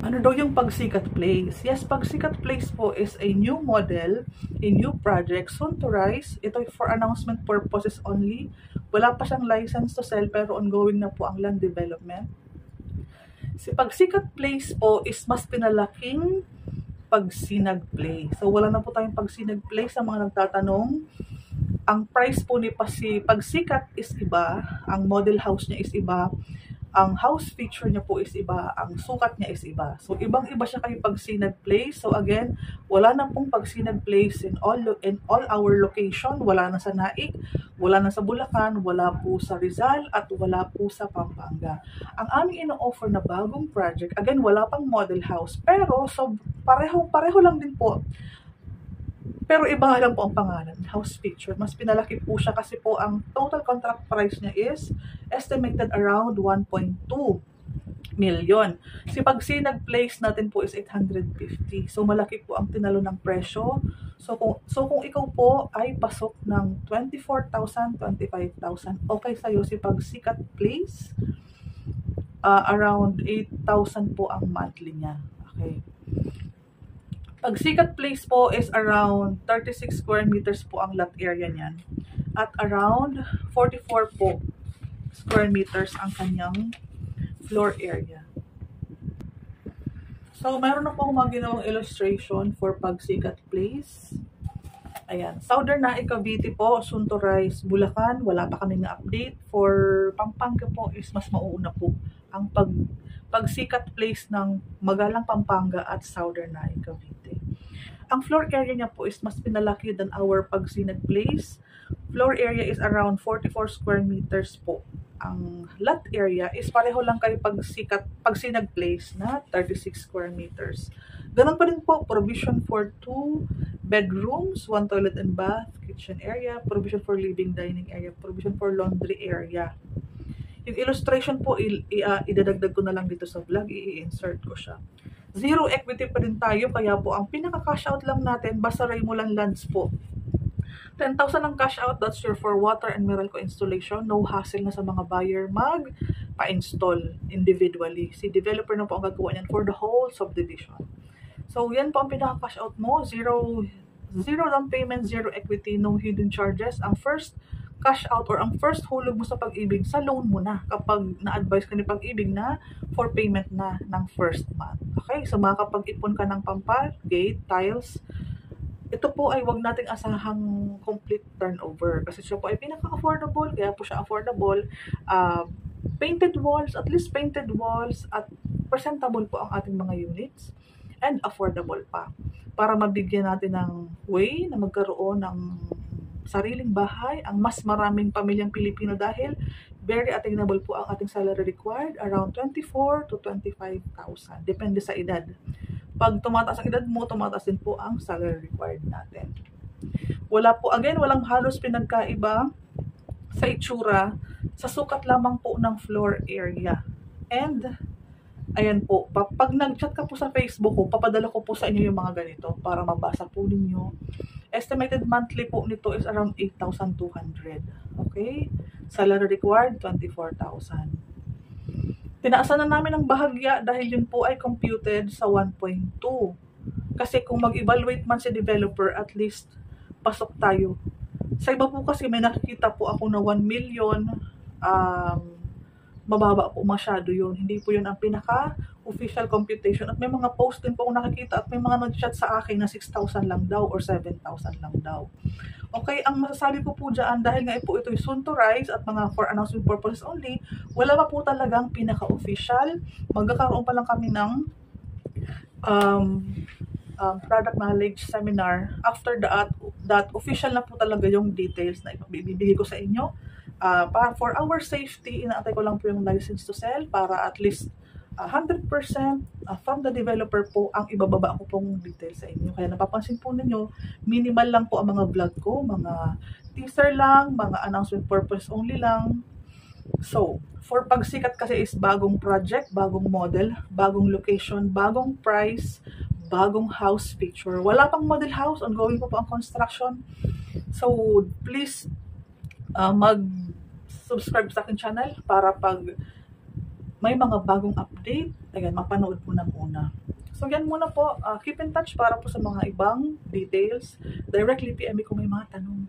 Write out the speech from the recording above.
Ano daw yung Pagsikat Place? Yes, Pagsikat Place po is a new model, a new project, soon to rise. Ito for announcement purposes only. Wala pa siyang license to sell pero ongoing na po ang land development. Si Pagsikat Place po is mas pinalaking Pagsinag Place. So wala na po tayong Pagsinag Place sa mga nagtatanong. Ang price po ni Pagsikat is iba, ang model house niya is iba, ang house feature niya po is iba, ang sukat niya is iba. So, ibang-iba siya kay Pagsinag Place. So, again, wala na pong Pagsinag Place in all our location. Wala na sa Naik, wala na sa Bulacan, wala po sa Rizal, at wala po sa Pampanga. Ang aming ino-offer na bagong project, again, wala pang model house. Pero, so, pareho lang din po. Pero iba nga lang po ang pangalan, house feature. Mas pinalaki po siya kasi po ang total contract price niya is estimated around 1.2 million. Si Pagsinag Place natin po is 850. So malaki po ang tinalo ng presyo. So kung ikaw po ay pasok ng 24,000, 25,000, okay sa'yo si Pagsikat Place. Around 8,000 po ang monthly niya. Okay. Pagsikat Place po is around 36 square meters po ang lot area niyan. At around 44 po square meters ang kanyang floor area. So, meron na po akong mga ginawang illustration for Pagsikat Place. Ayan. Southern Naik Cavite po, soon to rise Bulacan. Wala pa kami na update. For Pampanga po is mas mauuna po ang Pagsikat Place ng Magalang Pampanga at Southern Naik Cavite. Ang floor area niya po is mas pinalaki than our Pagsinag Place. Floor area is around 44 square meters po. Ang lot area is pareho lang kay Pagsinag Place na 36 square meters. Ganun pa rin po, provision for 2 bedrooms, 1 toilet and bath, kitchen area, provision for living dining area, provision for laundry area. Yung illustration po, idadagdag ko na lang dito sa vlog, i-insert ko siya. Zero equity pa rin tayo, kaya po ang pinaka-cash out lang natin, basta Raymulan Lands po. 10,000 ang cash out, that's your for water and Meralco installation. No hassle na sa mga buyer pa-install individually. Si developer na po ang gagawa niyan for the whole subdivision. So, yan po ang pinaka-cash out mo. Zero down payment, zero equity, no hidden charges. Ang first cash out or ang first hulog mo sa Pag-ibig, sa loan mo na kapag na-advise ka ni Pag-ibig na for payment na ng first month. Okay? So, makakapag-ipon ka ng pampal, gate, tiles. Ito po ay wag nating asahang complete turnover kasi siya po ay pinaka-affordable, kaya po siya affordable. Painted walls, at least painted walls at presentable po ang ating mga units and affordable pa para mabigyan natin ng way na magkaroon ng sariling bahay ang mas maraming pamilyang Pilipino dahil very attainable po ang ating salary required, around 24 to 25,000 depende sa edad. Pag tumataas ang edad mo, tumataas din po ang salary required natin. Walang halos pinagkaiba sa itsura, sa sukat lamang po ng floor area. And, ayan po, pag nag-chat ka po sa Facebook ko, papadala ko po sa inyo yung mga ganito para mabasa po ninyo. Estimated monthly po nito is around 8,200. Okay? Salary required, 24,000. Tinaasan na namin ang bahagya dahil yun po ay computed sa 1.2. Kasi kung mag-evaluate man si developer, at least pasok tayo. Sa iba po kasi may nakikita po ako na 1 million, mababa po masyado yun. Hindi po yun ang pinaka-official computation. At may mga post din po akong nakikita at may mga nag-chat sa akin na 6,000 lang daw or 7,000 lang daw. Okay, ang masasabi ko po dyan, dahil nga po ito ay soon to rise at mga for announcement purposes only, wala pa po talagang pinaka-official. Magkakaroon pa lang kami ng product knowledge seminar. After that, official na po talaga yung details na ibibigay ko sa inyo. For our safety, inaantay ko lang po yung license to sell para at least 100% from the developer po ang ibababa ko pong details sa inyo. Kaya napapansin po ninyo, minimal lang po ang mga vlog ko, mga teaser lang, mga announcement purpose only lang. So, for Pagsikat kasi is bagong project, bagong model, bagong location, bagong price, bagong house feature. Wala pang model house, ongoing po ang construction. So, please mag-subscribe sa aking channel para pag may mga bagong update, ayan, mapanood mo na muna. So yan muna po, keep in touch para po sa mga ibang details. Directly PM me kung may mga tanong.